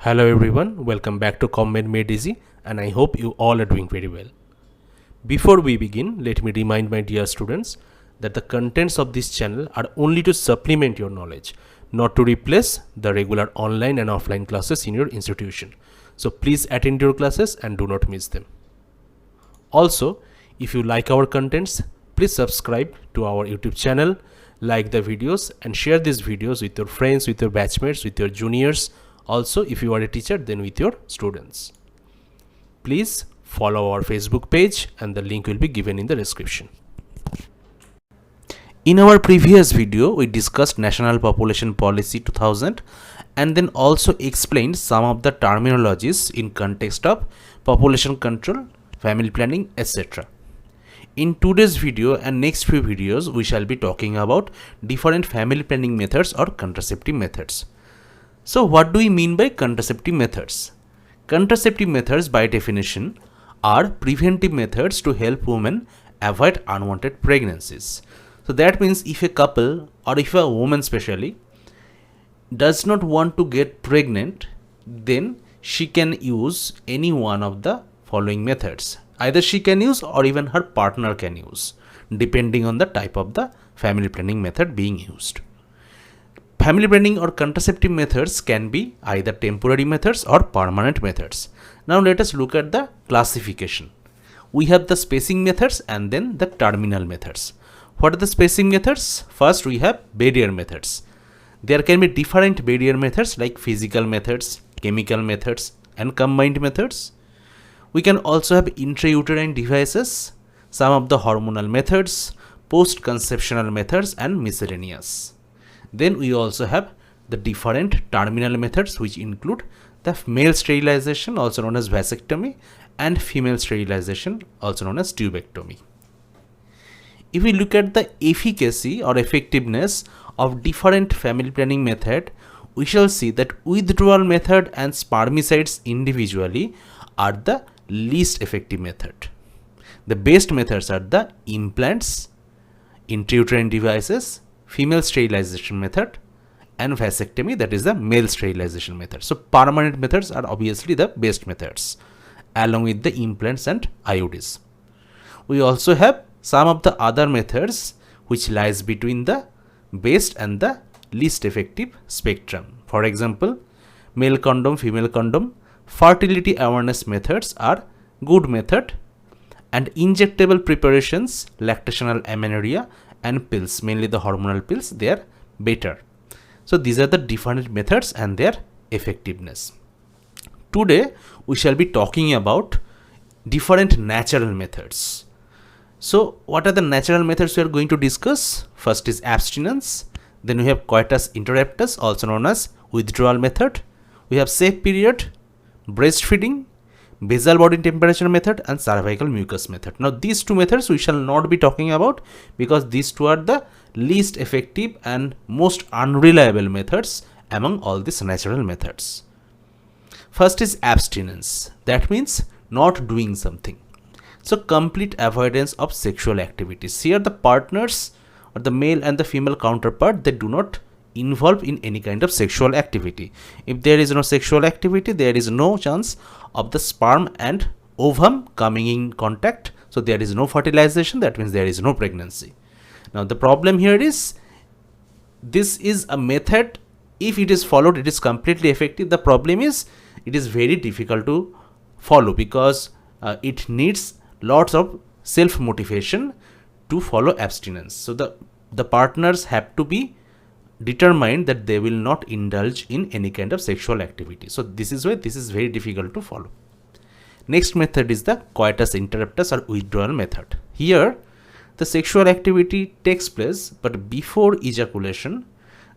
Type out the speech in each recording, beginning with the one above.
Hello everyone, welcome back to CMME Made Easy, and I hope you all are doing very well. Before we begin, let me remind my dear students that the contents of this channel are only to supplement your knowledge, not to replace the regular online and offline classes in your institution. So please attend your classes and do not miss them. Also, if you like our contents, please subscribe to our YouTube channel, like the videos and share these videos with your friends, with your batchmates, with your juniors. Also, if you are a teacher, then with your students. Please follow our Facebook page and the link will be given in the description. In our previous video, we discussed National Population Policy 2000 and then also explained some of the terminologies in context of population control, family planning, etc. In today's video and next few videos, we shall be talking about different family planning methods or contraceptive methods. So what do we mean by contraceptive methods? Contraceptive methods by definition are preventive methods to help women avoid unwanted pregnancies. So that means if a couple or if a woman especially does not want to get pregnant, then she can use any one of the following methods. Either she can use or even her partner can use, depending on the type of the family planning method being used. Family planning or contraceptive methods can be either temporary methods or permanent methods. Now let us look at the classification. We have the spacing methods and then the terminal methods. What are the spacing methods? First we have barrier methods. There can be different barrier methods like physical methods, chemical methods and combined methods. We can also have intrauterine devices, some of the hormonal methods, post-conceptional methods and miscellaneous. Then we also have the different terminal methods which include the male sterilization also known as vasectomy and female sterilization also known as tubectomy. If we look at the efficacy or effectiveness of different family planning method, we shall see that withdrawal method and spermicides individually are the least effective method. The best methods are the implants, intrauterine devices, female sterilization method and vasectomy, that is the male sterilization method. So permanent methods are obviously the best methods along with the implants and IUDs. We also have some of the other methods which lies between the best and the least effective spectrum. For example, male condom, female condom, fertility awareness methods are good method and injectable preparations, lactational amenorrhoea and pills, mainly the hormonal pills, they are better. So these are the different methods and their effectiveness. Today we shall be talking about different natural methods. So what are the natural methods we are going to discuss? First is abstinence, then we have coitus interruptus also known as withdrawal method, we have safe period, breastfeeding, basal body temperature method and cervical mucous method. Now these two methods we shall not be talking about because these two are the least effective and most unreliable methods among all these natural methods. First is abstinence, that means not doing something. So complete avoidance of sexual activities. Here the partners or the male and the female counterpart, they do not involve in any kind of sexual activity. If there is no sexual activity, there is no chance of the sperm and ovum coming in contact. So there is no fertilization, that means there is no pregnancy. Now the problem here is, this is a method, if it is followed, it is completely effective. The problem is, it is very difficult to follow because it needs lots of self-motivation to follow abstinence. So the partners have to be determined that they will not indulge in any kind of sexual activity. So this is why this is very difficult to follow. Next method is the coitus interruptus or withdrawal method. Here the sexual activity takes place, but before ejaculation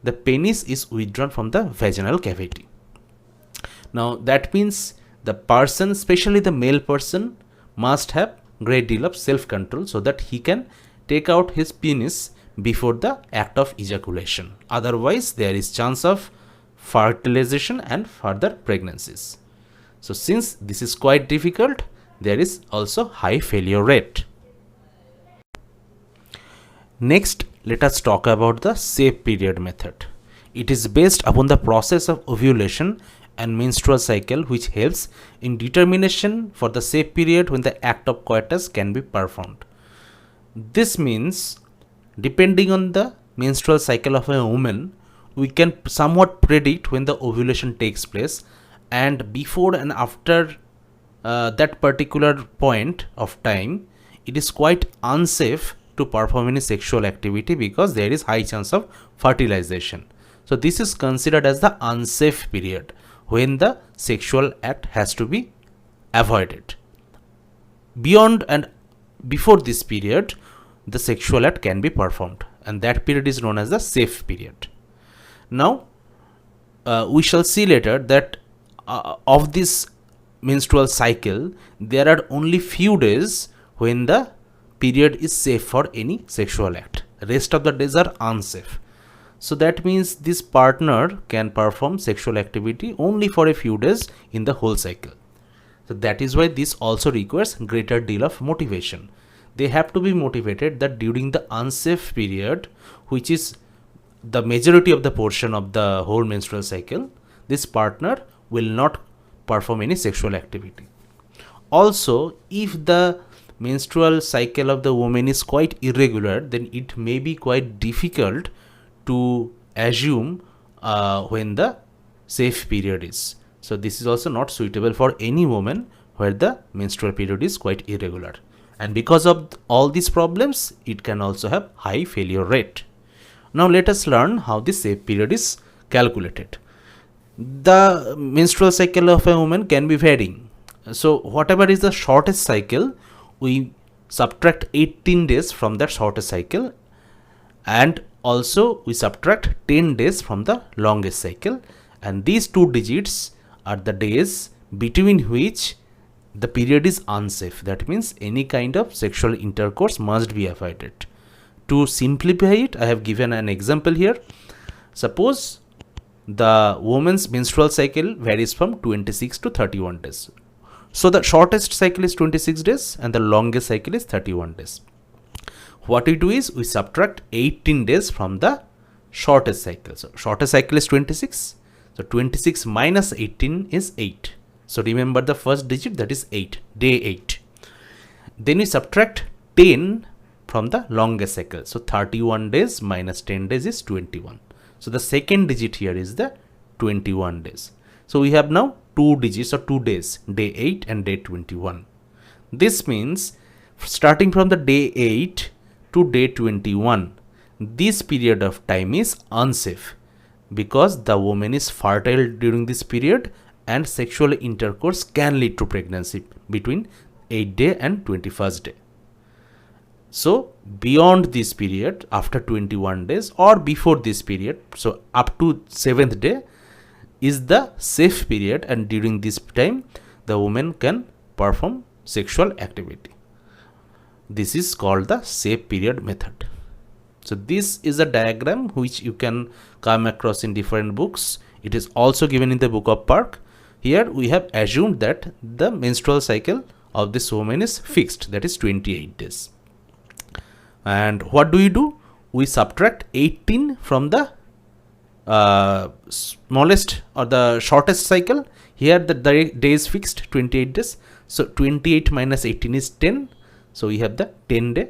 the penis is withdrawn from the vaginal cavity. Now that means the person, especially the male person, must have great deal of self-control so that he can take out his penis before the act of ejaculation. Otherwise there is chance of fertilization and further pregnancies. So since this is quite difficult, there is also high failure rate. Next, let us talk about the safe period method. It is based upon the process of ovulation and menstrual cycle, which helps in determination for the safe period when the act of coitus can be performed. This means depending on the menstrual cycle of a woman, we can somewhat predict when the ovulation takes place, and before and after that particular point of time, it is quite unsafe to perform any sexual activity because there is high chance of fertilization. So this is considered as the unsafe period when the sexual act has to be avoided. Beyond and before this period, the sexual act can be performed, and that period is known as the safe period. Now, we shall see later that of this menstrual cycle, there are only few days when the period is safe for any sexual act. Rest of the days are unsafe. So that means this partner can perform sexual activity only for a few days in the whole cycle. So that is why this also requires greater deal of motivation. They have to be motivated that during the unsafe period, which is the majority of the portion of the whole menstrual cycle, this partner will not perform any sexual activity. Also, if the menstrual cycle of the woman is quite irregular, then it may be quite difficult to assume when the safe period is. So this is also not suitable for any woman where the menstrual period is quite irregular. And because of all these problems, it can also have high failure rate. Now let us learn how the safe period is calculated. The menstrual cycle of a woman can be varying. So whatever is the shortest cycle, we subtract 18 days from that shortest cycle, and also we subtract 10 days from the longest cycle, and these two digits are the days between which the period is unsafe. That means any kind of sexual intercourse must be avoided. To simplify it, I have given an example here. Suppose the woman's menstrual cycle varies from 26 to 31 days. So the shortest cycle is 26 days and the longest cycle is 31 days. What we do is we subtract 18 days from the shortest cycle. So shortest cycle is 26. So 26 minus 18 is 8. So remember the first digit, that is 8, day 8. Then we subtract 10 from the longest cycle. So 31 days minus 10 days is 21. So the second digit here is the 21 days. So we have now two digits or 2 days, day 8 and day 21. This means starting from the day 8 to day 21, this period of time is unsafe because the woman is fertile during this period and sexual intercourse can lead to pregnancy between 8th day and 21st day. So beyond this period, after 21 days or before this period, so up to 7th day is the safe period, and during this time the woman can perform sexual activity. This is called the safe period method. So this is a diagram which you can come across in different books. It is also given in the book of Park. Here we have assumed that the menstrual cycle of this woman is fixed, that is 28 days. And what do? We subtract 18 from the smallest or the shortest cycle. Here the day is fixed, 28 days. So 28 minus 18 is 10. So we have the 10 day.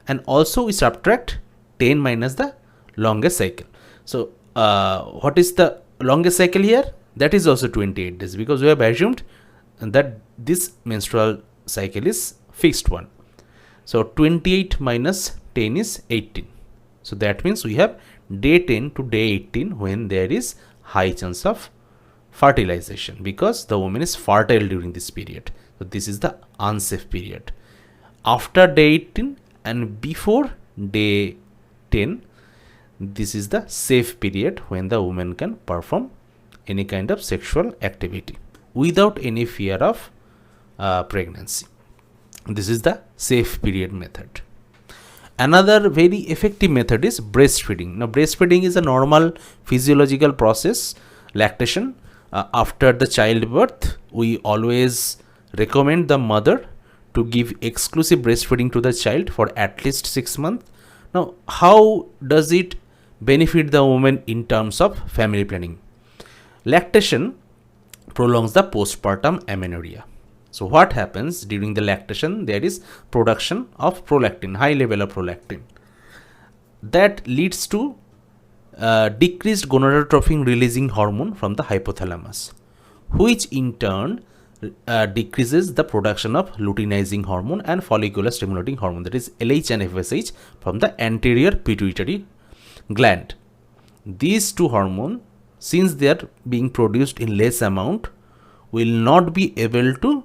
And also we subtract 10 minus the longest cycle. So what is the longest cycle here? That is also 28 days because we have assumed that this menstrual cycle is fixed one. So 28 minus 10 is 18. So that means we have day 10 to day 18 when there is high chance of fertilization because the woman is fertile during this period. So this is the unsafe period. After day 18 and before day 10, this is the safe period when the woman can perform any kind of sexual activity without any fear of pregnancy. This is the safe period method. Another very effective method is breastfeeding. Now breastfeeding is a normal physiological process, lactation. After the childbirth, we always recommend the mother to give exclusive breastfeeding to the child for at least 6 months. Now how does it benefit the woman in terms of family planning? Lactation prolongs the postpartum amenorrhea. So what happens during the lactation? There is production of prolactin, high level of prolactin. That leads to decreased gonadotropin releasing hormone from the hypothalamus, which in turn decreases the production of luteinizing hormone and follicular stimulating hormone, that is LH and FSH, from the anterior pituitary gland. These two hormones, since they are being produced in less amount, will not be able to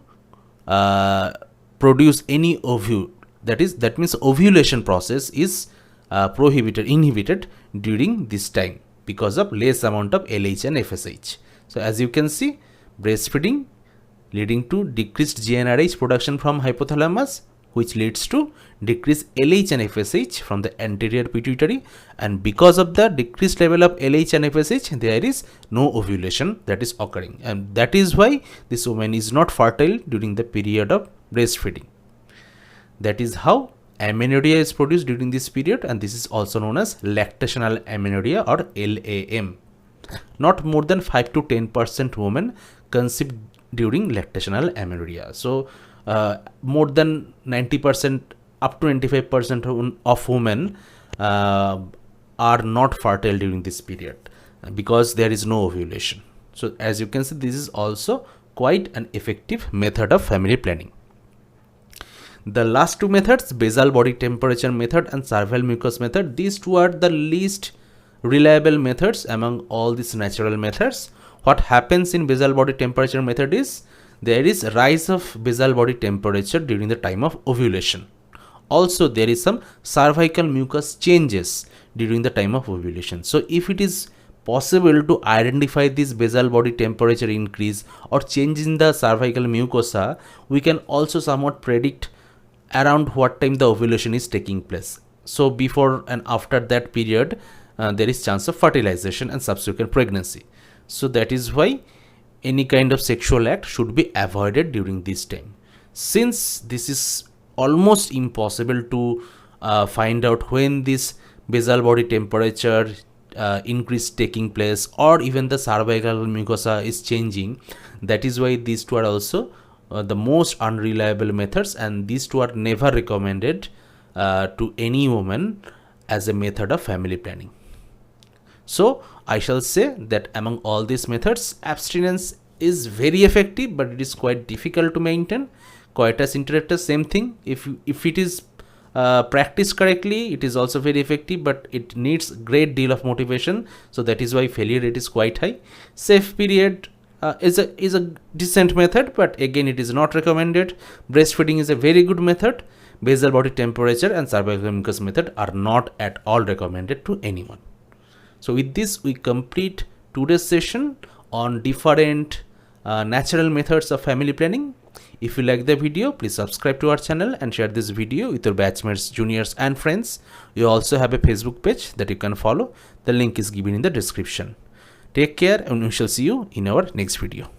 produce any ovule. That means ovulation process is inhibited during this time because of less amount of LH and FSH. So as you can see, breastfeeding leading to decreased GnRH production from hypothalamus, which leads to decreased LH and FSH from the anterior pituitary, and because of the decreased level of LH and FSH, there is no ovulation that is occurring, and that is why this woman is not fertile during the period of breastfeeding. That is how amenorrhea is produced during this period, and this is also known as lactational amenorrhea or LAM. Not more than 5 to 10% women conceive during lactational amenorrhea. So more than 90% up to 95% of women are not fertile during this period because there is no ovulation. So as you can see, this is also quite an effective method of family planning. The last two methods, basal body temperature method and cervical mucous method, these two are the least reliable methods among all these natural methods. What happens in basal body temperature method is there is rise of basal body temperature during the time of ovulation. Also, there is some cervical mucus changes during the time of ovulation. So if it is possible to identify this basal body temperature increase or change in the cervical mucosa, we can also somewhat predict around what time the ovulation is taking place. So before and after that period, there is chance of fertilization and subsequent pregnancy. So that is why any kind of sexual act should be avoided during this time. Since this is almost impossible to find out when this basal body temperature increase taking place or even the cervical mucosa is changing, that is why these two are also the most unreliable methods, and these two are never recommended to any woman as a method of family planning. So I shall say that among all these methods, abstinence is very effective, but it is quite difficult to maintain. Coitus interruptus, same thing. If it is practiced correctly, it is also very effective, but it needs great deal of motivation. So that is why failure rate is quite high. Safe period is a decent method, but again it is not recommended. Breastfeeding is a very good method. Basal body temperature and cervical mucus method are not at all recommended to anyone. So with this, we complete today's session on different natural methods of family planning. If you like the video, please subscribe to our channel and share this video with your batchmates, juniors and friends. We also have a Facebook page that you can follow. The link is given in the description. Take care, and we shall see you in our next video.